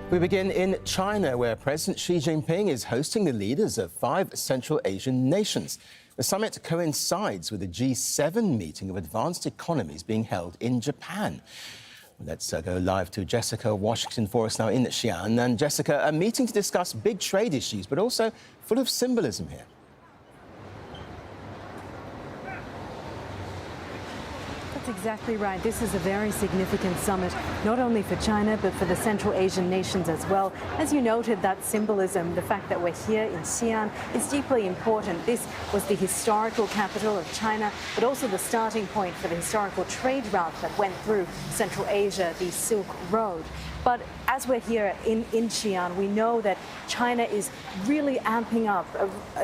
We begin in China, where President Xi Jinping is hosting the leaders of 5 Central Asian nations. The summit coincides with the G7 meeting of advanced economies being held in Japan. Let's go live to Jessica Washington for us now in Xian. And Jessica, a meeting to discuss big trade issues, but also full of symbolism here. That's exactly right. This is a very significant summit, not only for China, but for the Central Asian nations as well. As you noted, that symbolism, the fact that we're here in Xian, is deeply important. This was the historical capital of China, but also the starting point for the historical trade route that went through Central Asia, the Silk Road. But as we're here in Xian, we know that China is really amping up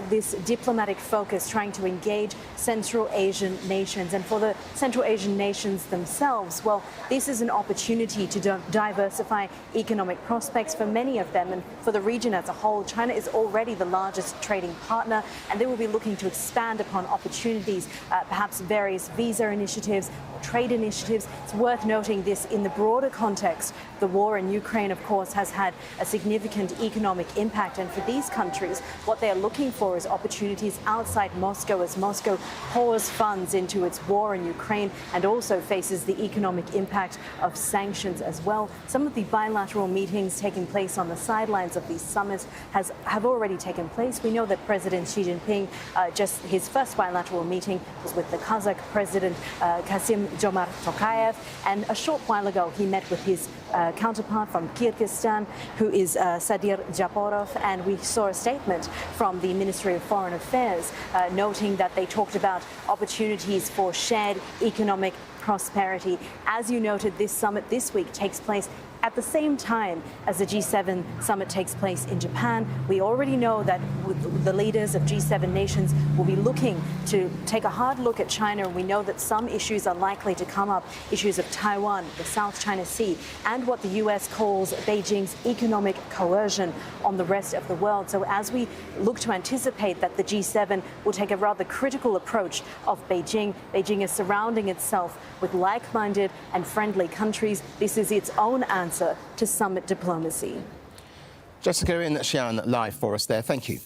this diplomatic focus, trying to engage Central Asian nations. And for the Central Asian nations themselves, well, this is an opportunity to diversify economic prospects for many of them. And for the region as a whole, China is already the largest trading partner, and they will be looking to expand upon opportunities, perhaps various visa initiatives, trade initiatives. It's worth noting this in the broader context. The war in Ukraine, of course, has had a significant economic impact. And for these countries, what they're looking for is opportunities outside Moscow, as Moscow pours funds into its war in Ukraine and also faces the economic impact of sanctions as well. Some of the bilateral meetings taking place on the sidelines of these summits have already taken place. We know that President Xi Jinping, just his first bilateral meeting was with the Kazakh President Kassym-Jomart Tokayev, and a short while ago he met with his counterpart from Kyrgyzstan, who is Sadir Japarov, and we saw a statement from the Ministry of Foreign Affairs noting that they talked about opportunities for shared economic prosperity. As you noted, this summit this week takes place at the same time as the G7 summit takes place in Japan. We already know that the leaders of G7 nations will be looking to take a hard look at China. We know that some issues are likely to come up, issues of Taiwan, the South China Sea, and what the US calls Beijing's economic coercion on the rest of the world. So as we look to anticipate that the G7 will take a rather critical approach of Beijing, Beijing is surrounding itself with like-minded and friendly countries. This is its own answer to summit diplomacy. Jessica in Xian live for us there. Thank you.